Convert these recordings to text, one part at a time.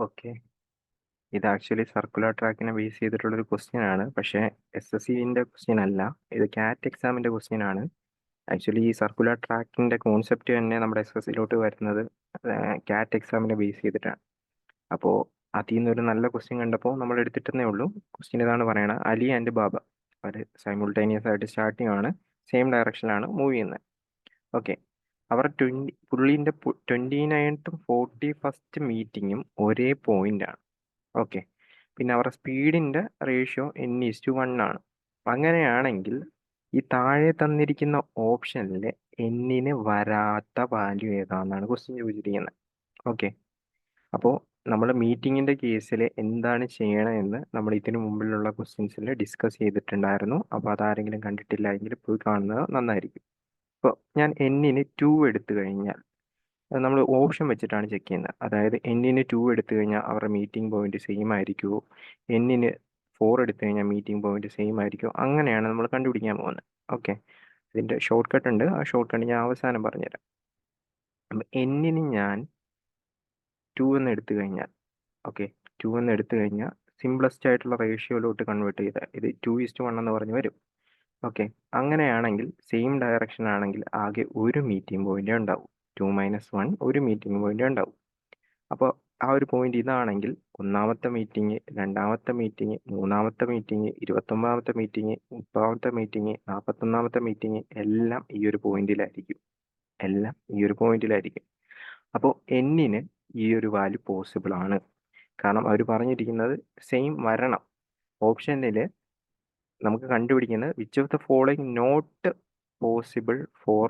Okay. ഇത് actually circular ട്രാക്കിനെ base ചെയ്തിട്ടുള്ളൊരു question ആണ്. പക്ഷേ SSCന്റെ ക്വസ്റ്റ്യൻ അല്ല. ഇത് CAT എക്സാമിന്റെ ക്വസ്റ്റ്യൻ ആണ്. ആക്ച്വലി ഈ സർക്കുലർ ട്രാക്കിന്റെ കോൺസെപ്റ്റ് തന്നെ നമ്മുടെ SSCയിലോട്ട് വരുന്നത് CAT എക്സാമിനെ ബേസ് ചെയ്തിട്ടാണ്. അപ്പോൾ അതിൽ നിന്നൊരു നല്ല ക്വസ്റ്റ്യൻ കണ്ടപ്പോൾ നമ്മൾ എടുത്തിട്ടേ ഉള്ളൂ. ക്വസ്റ്റ്യൻ ഇതാണ് പറയണത്: അലി ആൻഡ് ബാബ അവർ സൈമിൾട്ടേനിയസ് ആയിട്ട് സ്റ്റാർട്ടിംഗ് ആണ്, സെയിം ഡയറക്ഷനിലാണ് മൂവ് ചെയ്യുന്നത്. ഓക്കെ. അവർ പുള്ളീൻ്റെ 29th 41st മീറ്റിങ്ങും ഒരേ പോയിന്റാണ്. ഓക്കെ. പിന്നെ അവരുടെ സ്പീഡിൻ്റെ റേഷ്യോ N:1 ആണ്. അങ്ങനെയാണെങ്കിൽ ഈ താഴെ തന്നിരിക്കുന്ന ഓപ്ഷനിൽ എന്നിന് വരാത്ത വാല്യൂ ഏതാണെന്നാണ് ക്വസ്റ്റ്യൻ ചോദിച്ചിരിക്കുന്നത്. ഓക്കെ. അപ്പോൾ നമ്മൾ മീറ്റിങ്ങിൻ്റെ കേസിൽ എന്താണ് ചെയ്യണമെന്ന് നമ്മൾ ഇതിനു മുമ്പിലുള്ള ക്വസ്റ്റ്യൻസിൽ ഡിസ്കസ് ചെയ്തിട്ടുണ്ടായിരുന്നു. അപ്പോൾ അതാരെങ്കിലും കണ്ടിട്ടില്ല എങ്കിൽ പോയി കാണുന്നത് നന്നായിരിക്കും. ഇപ്പോൾ ഞാൻ എന്നിന് 2 എടുത്തു കഴിഞ്ഞാൽ നമ്മൾ ഓപ്ഷൻ വെച്ചിട്ടാണ് ചെക്ക് ചെയ്യുന്നത്. അതായത് എന്നിന് 2 എടുത്തു കഴിഞ്ഞാൽ അവരുടെ മീറ്റിംഗ് പോയിന്റ് സെയിം ആയിരിക്കുമോ, എന്നിന് 4 എടുത്തു കഴിഞ്ഞാൽ മീറ്റിംഗ് പോയിന്റ് സെയിം ആയിരിക്കുമോ, അങ്ങനെയാണ് നമ്മൾ കണ്ടുപിടിക്കാൻ പോകുന്നത്. ഓക്കെ. ഇതിൻ്റെ ഷോർട്ട് കട്ട് ഉണ്ട്. ആ ഷോർട്ട് കട്ട് ഞാൻ അവസാനം പറഞ്ഞുതരാം. അപ്പം എന്നിന് ഞാൻ 2 എന്ന് എടുത്തു കഴിഞ്ഞാൽ, ഓക്കെ, 2 എന്ന് എടുത്തു കഴിഞ്ഞാൽ സിംപ്ലസ്റ്റ് ആയിട്ടുള്ള റേഷ്യോയിലോട്ട് കൺവേർട്ട് ചെയ്താൽ ഇത് 2:1 എന്ന് പറഞ്ഞ് വരും. ഓക്കെ. അങ്ങനെയാണെങ്കിൽ സെയിം ഡയറക്ഷൻ ആണെങ്കിൽ ആകെ ഒരു മീറ്റിംഗ് പോയിന്റ് ഉണ്ടാവും. 2 - 1 ഒരു മീറ്റിംഗ് പോയിന്റ് ഉണ്ടാവും. അപ്പോൾ ആ ഒരു പോയിന്റ് ഇതാണെങ്കിൽ ഒന്നാമത്തെ മീറ്റിംഗ്, രണ്ടാമത്തെ മീറ്റിംഗ്, മൂന്നാമത്തെ മീറ്റിംഗ്, 29ാമത്തെ മീറ്റിംഗ്, 30ാമത്തെ മീറ്റിംഗ്, 41ാമത്തെ മീറ്റിംഗ് എല്ലാം ഈ ഒരു പോയിന്റിലായിരിക്കും. എല്ലാം ഈ ഒരു പോയിന്റിലായിരിക്കും. അപ്പോൾ എന്നിന് ഈ ഒരു വാല്യൂ പോസിബിൾ ആണ്. കാരണം അവർ പറഞ്ഞിരിക്കുന്നത് സെയിം വരണം. ഓപ്ഷനിൽ നമുക്ക് കണ്ടുപിടിക്കുന്നത് which of the following not possible for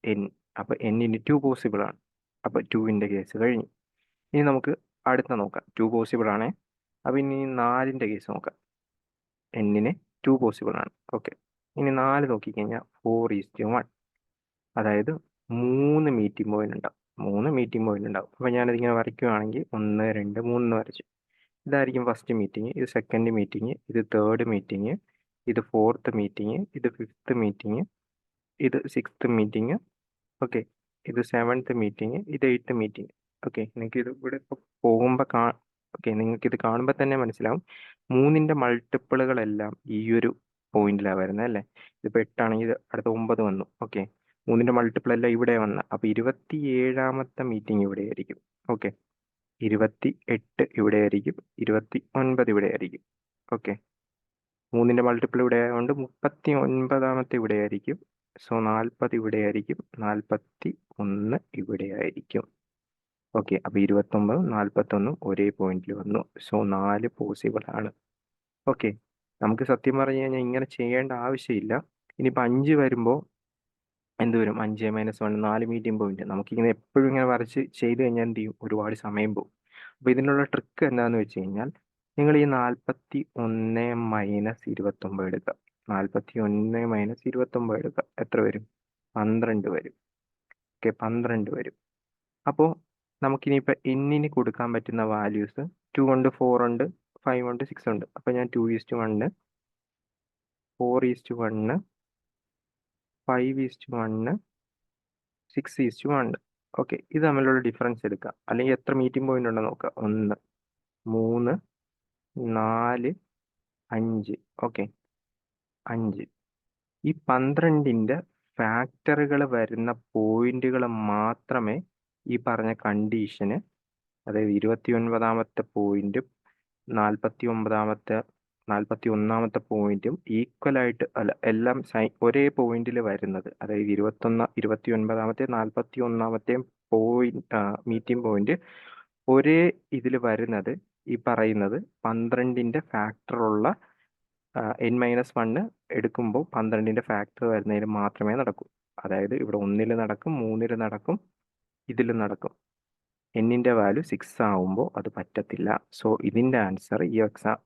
n. അപ്പോൾ എന്നിന് 2 പോസിബിൾ ആണ്. അപ്പോൾ 2ൻ്റെ കേസ് കഴിഞ്ഞു. ഇനി നമുക്ക് അടുത്ത നോക്കാം. 2 പോസിബിൾ ആണേ. അപ്പോൾ ഇനി 4ൻ്റെ കേസ് നോക്കാം. എന്നിന് 2 പോസിബിൾ ആണ്. ഓക്കെ. ഇനി 4 നോക്കിക്കഴിഞ്ഞാൽ 4:1. അതായത് 3 മീറ്റിംഗ് പോയിന്റ് ഉണ്ടാവും. 3 മീറ്റിംഗ് പോയിന്റ് ഉണ്ടാവും. അപ്പോൾ ഞാനതിങ്ങനെ വരയ്ക്കുകയാണെങ്കിൽ 1, 2, 3 എന്ന് വരച്ചു. ഇതായിരിക്കും ഫസ്റ്റ് മീറ്റിംഗ്, ഇത് സെക്കൻഡ് മീറ്റിംഗ്, ഇത് തേർഡ് മീറ്റിംഗ്, ഇത് 4th മീറ്റിംഗ്, ഇത് 5th മീറ്റിംഗ്, ഇത് 6th മീറ്റിംഗ്. ഓക്കെ. ഇത് 7th മീറ്റിംഗ്, ഇത് 8th മീറ്റിംഗ്. ഓക്കെ. നിങ്ങൾക്ക് ഇത് ഇവിടെ ഇപ്പോൾ പോകുമ്പോൾ ഓക്കെ, നിങ്ങൾക്ക് ഇത് കാണുമ്പോൾ തന്നെ മനസ്സിലാവും 3ൻ്റെ മൾട്ടിപ്പിളുകളെല്ലാം ഈ ഒരു പോയിന്റിലാണ് വരുന്നത് അല്ലേ. ഇതിപ്പോൾ 8 ആണെങ്കിൽ അടുത്ത 9 വന്നു. ഓക്കെ. 3ൻ്റെ മൾട്ടിപ്പിൾ എല്ലാം ഇവിടെ വന്ന. അപ്പോൾ 27ാമത്തെ മീറ്റിംഗ് ഇവിടെ ആയിരിക്കും. ഓക്കെ. 28 ഇവിടെ ആയിരിക്കും, 29 ഇവിടെ ആയിരിക്കും. ഓക്കെ. 3ൻ്റെ മൾട്ടിപ്പിൾ ഇവിടെ ആയതുകൊണ്ട് 39ാമത്തെ ഇവിടെ ആയിരിക്കും. സോ 40 ഇവിടെ ആയിരിക്കും, 41 ഇവിടെ ആയിരിക്കും. ഓക്കെ. അപ്പോൾ 29, 41 ഒരേ പോയിന്റിൽ വന്നു. സോ 4 പോസിബിൾ ആണ്. ഓക്കെ. നമുക്ക് സത്യം പറഞ്ഞു കഴിഞ്ഞാൽ ഇങ്ങനെ ചെയ്യേണ്ട ആവശ്യമില്ല. ഇനിയിപ്പോൾ 5 വരുമ്പോൾ എന്ത് വരും? 5 - 1 4 മീറ്റിംഗ് പോയിന്റ്. നമുക്കിങ്ങനെ എപ്പോഴും ഇങ്ങനെ വരച്ച് ചെയ്ത് കഴിഞ്ഞാൽ എന്ത് ചെയ്യും? ഒരുപാട് സമയം പോകും. അപ്പോൾ ഇതിനുള്ള ട്രിക്ക് എന്താണെന്ന് വെച്ച് കഴിഞ്ഞാൽ നിങ്ങൾ ഈ 41 - 29 എടുക്കുക. 41 - 29 എടുക്കുക. എത്ര വരും? 12 വരും. ഓക്കെ. 12 വരും. അപ്പോൾ നമുക്കിനിയിപ്പോൾ എന്നിന് കൊടുക്കാൻ പറ്റുന്ന വാല്യൂസ് 2 ഉണ്ട്, 4 ഉണ്ട്, 5 ഉണ്ട്, 6 ഉണ്ട്. അപ്പോൾ ഞാൻ 2:1, 4:1, 5:1, 6:1. ഓക്കെ. ഇത് തമ്മിലുള്ള ഡിഫറൻസ് എടുക്കുക. അല്ലെങ്കിൽ എത്ര മീറ്റിംഗ് പോയിന്റ് ഉണ്ടെന്ന് നോക്കുക. 1, 3, 4, 5. ഓക്കെ. 5. ഈ 12ൻ്റെ ഫാക്ടറുകൾ വരുന്ന പോയിന്റുകൾ മാത്രമേ ഈ പറഞ്ഞ കണ്ടീഷന്, അതായത് 29ാമത്തെ പോയിന്റും 41ാമത്തെ പോയിന്റും ഈക്വലായിട്ട് അല്ല, എല്ലാം ഒരേ പോയിന്റിൽ വരുന്നത്, അതായത് 29ാമത്തെ 41ാമത്തെയും മീറ്റിംഗ് പോയിന്റ് ഒരേ ഇതിൽ വരുന്നത് ഈ പറയുന്നത് 12ൻ്റെ ഫാക്ടറുള്ള N-1 എടുക്കുമ്പോൾ 12ൻ്റെ ഫാക്ടർ വരുന്നതിന് മാത്രമേ നടക്കൂ. അതായത് ഇവിടെ 1ൽ നടക്കും, 3ൽ നടക്കും, ഇതിലും നടക്കും. എന്നിൻ്റെ വാല്യൂ 6 ആവുമ്പോൾ അത് പറ്റത്തില്ല. സോ ഇതിൻ്റെ ആൻസർ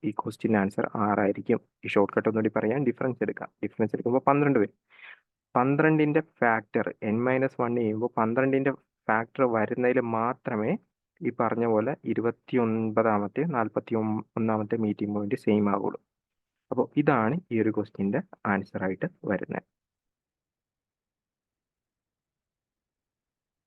ഈ ക്വസ്റ്റ്യൻ ആൻസർ 6 ആയിരിക്കും. ഈ ഷോർട്ട് കട്ട് ഒന്നുകൂടി പറയാൻ ഡിഫറൻസ് എടുക്കാം. ഡിഫറൻസ് എടുക്കുമ്പോൾ 12 വരും. 12ൻ്റെ ഫാക്ടർ N-1 ചെയ്യുമ്പോൾ 12ൻ്റെ ഫാക്ടർ വരുന്നതിൽ മാത്രമേ ഈ പറഞ്ഞ പോലെ 29ാമത്തെ 41ാമത്തെ മീറ്റിംഗ് പോയിന്റ് സെയിം ആവുള്ളൂ. അപ്പോൾ ഇതാണ് ഈ ഒരു ക്വസ്റ്റ്യൻ്റെ ആൻസർ ആയിട്ട് വരുന്നത്.